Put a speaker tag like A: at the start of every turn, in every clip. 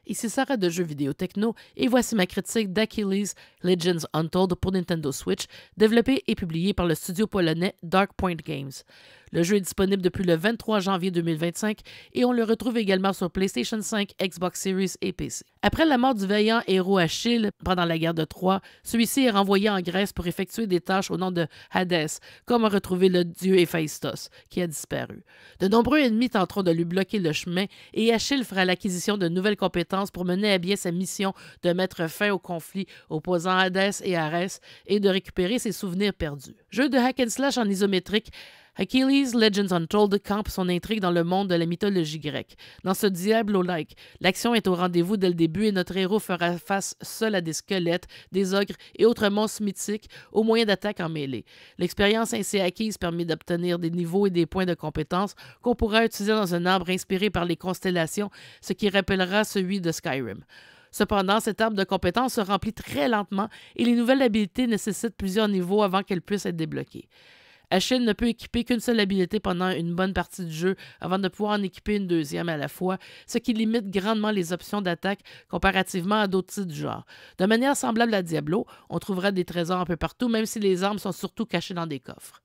A: Ici Sarah de Jeux Vidéo Techno et voici ma critique d'Achilles Legends Untold pour Nintendo Switch, développé et publié par le studio polonais Dark Point Games. Le jeu est disponible depuis le 23 janvier 2025 et on le retrouve également sur PlayStation 5, Xbox Series et PC. Après la mort du vaillant héros Achille pendant la guerre de Troie, celui-ci est renvoyé en Grèce pour effectuer des tâches au nom de Hadès, comme a retrouvé le dieu Héphaïstos, qui a disparu. De nombreux ennemis tenteront de lui bloquer le chemin et Achille fera l'acquisition de nouvelles compétences pour mener à bien sa mission de mettre fin au conflit opposant Hadès et Arès et de récupérer ses souvenirs perdus. Jeu de hack and slash en isométrique, Achilles Legends Untold campe son intrigue dans le monde de la mythologie grecque. Dans ce Diablo-like, l'action est au rendez-vous dès le début et notre héros fera face seul à des squelettes, des ogres et autres monstres mythiques au moyen d'attaques en mêlée. L'expérience ainsi acquise permet d'obtenir des niveaux et des points de compétences qu'on pourra utiliser dans un arbre inspiré par les constellations, ce qui rappellera celui de Skyrim. Cependant, cet arbre de compétences se remplit très lentement et les nouvelles habiletés nécessitent plusieurs niveaux avant qu'elles puissent être débloquées. Achille ne peut équiper qu'une seule habilité pendant une bonne partie du jeu avant de pouvoir en équiper une deuxième à la fois, ce qui limite grandement les options d'attaque comparativement à d'autres titres du genre. De manière semblable à Diablo, on trouvera des trésors un peu partout, même si les armes sont surtout cachées dans des coffres.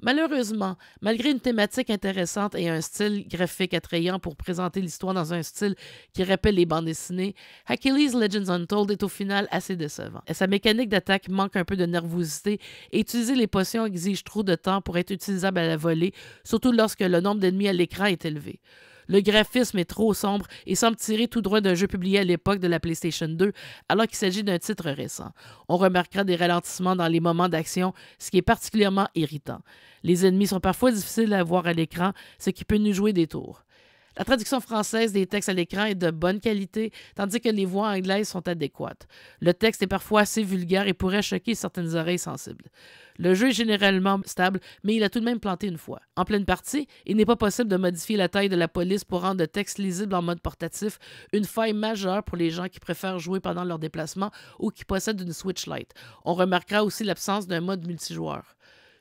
A: Malheureusement, malgré une thématique intéressante et un style graphique attrayant pour présenter l'histoire dans un style qui rappelle les bandes dessinées, Achilles Legends Untold est au final assez décevant. Sa mécanique d'attaque manque un peu de nervosité et utiliser les potions exige trop de temps pour être utilisable à la volée, surtout lorsque le nombre d'ennemis à l'écran est élevé. Le graphisme est trop sombre et semble tirer tout droit d'un jeu publié à l'époque de la PlayStation 2, alors qu'il s'agit d'un titre récent. On remarquera des ralentissements dans les moments d'action, ce qui est particulièrement irritant. Les ennemis sont parfois difficiles à voir à l'écran, ce qui peut nous jouer des tours. La traduction française des textes à l'écran est de bonne qualité, tandis que les voix anglaises sont adéquates. Le texte est parfois assez vulgaire et pourrait choquer certaines oreilles sensibles. Le jeu est généralement stable, mais il a tout de même planté une fois. En pleine partie, il n'est pas possible de modifier la taille de la police pour rendre le texte lisible en mode portatif, une faille majeure pour les gens qui préfèrent jouer pendant leur déplacement ou qui possèdent une Switch Lite. On remarquera aussi l'absence d'un mode multijoueur.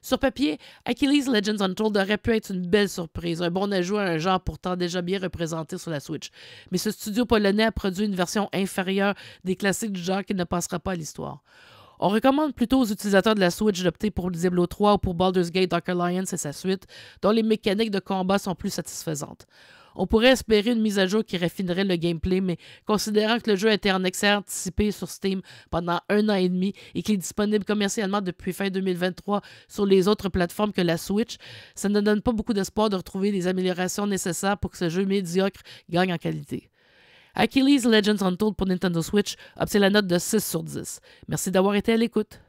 A: Sur papier, Achilles Legends Untold aurait pu être une belle surprise, un bon ajout à un genre pourtant déjà bien représenté sur la Switch. Mais ce studio polonais a produit une version inférieure des classiques du genre qui ne passera pas à l'histoire. On recommande plutôt aux utilisateurs de la Switch d'opter pour Diablo 3 ou pour Baldur's Gate Dark Alliance et sa suite, dont les mécaniques de combat sont plus satisfaisantes. On pourrait espérer une mise à jour qui raffinerait le gameplay, mais considérant que le jeu a été en accès anticipé sur Steam pendant 1 an et demi et qu'il est disponible commercialement depuis fin 2023 sur les autres plateformes que la Switch, ça ne donne pas beaucoup d'espoir de retrouver les améliorations nécessaires pour que ce jeu médiocre gagne en qualité. Achilles Legends Untold pour Nintendo Switch obtient la note de 6 sur 10. Merci d'avoir été à l'écoute.